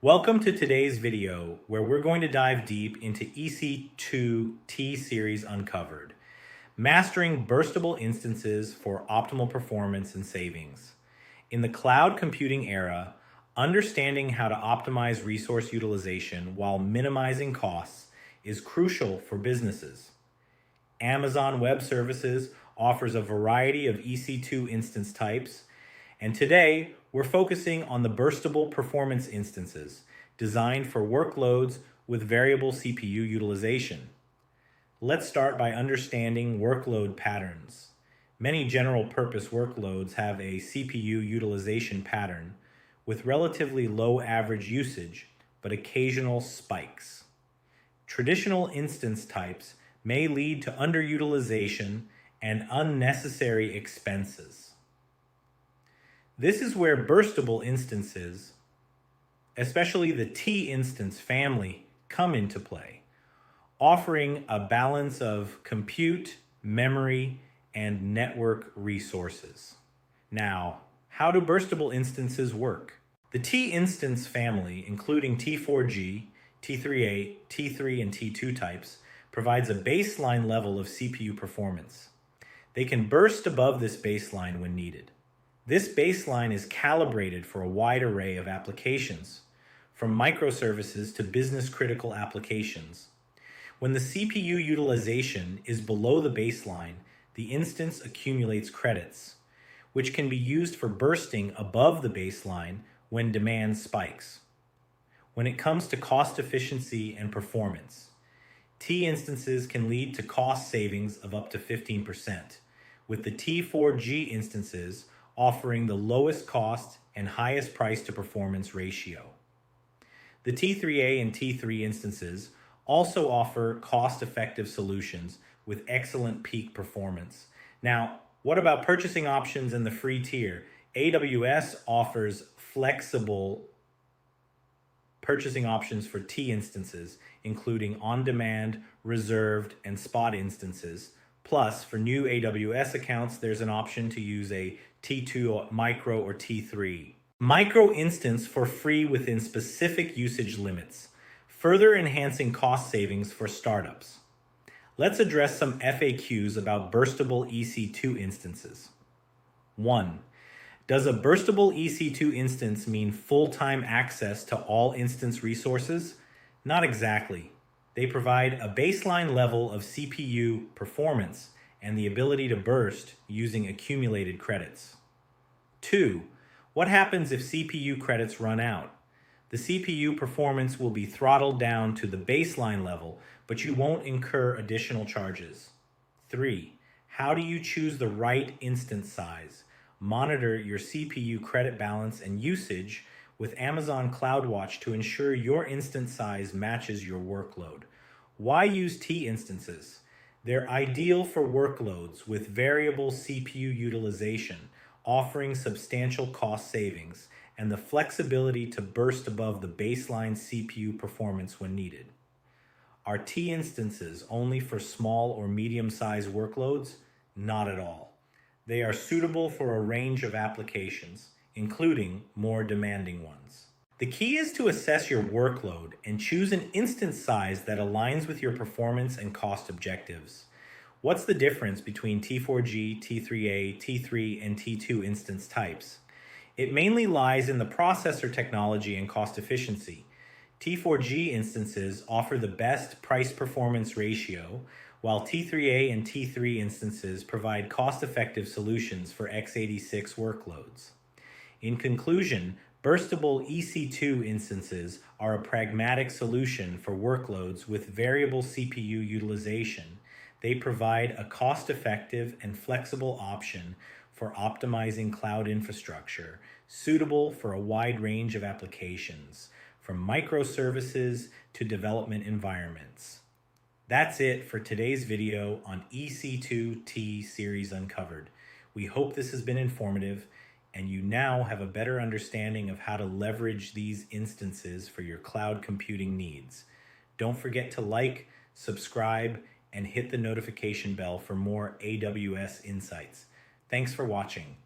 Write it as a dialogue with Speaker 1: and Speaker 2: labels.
Speaker 1: Welcome to today's video where we're going to dive deep into EC2 T Series Uncovered, mastering burstable instances for optimal performance and savings. In the cloud computing era, understanding how to optimize resource utilization while minimizing costs is crucial for businesses. Amazon Web Services offers a variety of EC2 instance types, and today we're focusing on the burstable performance instances designed for workloads with variable CPU utilization. Let's start by understanding workload patterns. Many general-purpose workloads have a CPU utilization pattern with relatively low average usage, but occasional spikes. Traditional instance types may lead to underutilization and unnecessary expenses. This is where burstable instances, especially the T instance family, come into play, offering a balance of compute, memory, and network resources. Now, how do burstable instances work? The T instance family, including T4G, T3A, T3, and T2 types, provides a baseline level of CPU performance. They can burst above this baseline when needed. This baseline is calibrated for a wide array of applications, from microservices to business-critical applications. When the CPU utilization is below the baseline, the instance accumulates credits, which can be used for bursting above the baseline when demand spikes. When it comes to cost efficiency and performance, T instances can lead to cost savings of up to 15%, with the T4G instances offering the lowest cost and highest price to performance ratio. The T3A and T3 instances also offer cost-effective solutions with excellent peak performance. Now, what about purchasing options in the free tier? AWS offers flexible purchasing options for T instances, including on-demand, reserved, and spot instances. Plus, for new AWS accounts, there's an option to use a T2 Micro or T3 Micro instance for free within specific usage limits, further enhancing cost savings for startups. Let's address some FAQs about burstable EC2 instances. 1. Does a burstable EC2 instance mean full-time access to all instance resources? Not exactly. They provide a baseline level of CPU performance and the ability to burst using accumulated credits. 2. What happens if CPU credits run out? The CPU performance will be throttled down to the baseline level, but you won't incur additional charges. 3. How do you choose the right instance size? Monitor your CPU credit balance and usage with Amazon CloudWatch to ensure your instance size matches your workload. Why use T instances? They're ideal for workloads with variable CPU utilization, offering substantial cost savings and the flexibility to burst above the baseline CPU performance when needed. Are T instances only for small or medium-sized workloads? Not at all. They are suitable for a range of applications, including more demanding ones. The key is to assess your workload and choose an instance size that aligns with your performance and cost objectives. What's the difference between T4G, T3A, T3, and T2 instance types? It mainly lies in the processor technology and cost efficiency. T4G instances offer the best price-performance ratio, while T3A and T3 instances provide cost-effective solutions for x86 workloads. In conclusion, burstable EC2 instances are a pragmatic solution for workloads with variable CPU utilization. They provide a cost-effective and flexible option for optimizing cloud infrastructure, suitable for a wide range of applications, from microservices to development environments. That's it for today's video on EC2 T Series Uncovered. We hope this has been informative and you now have a better understanding of how to leverage these instances for your cloud computing needs. Don't forget to like, subscribe, and hit the notification bell for more AWS insights. Thanks for watching.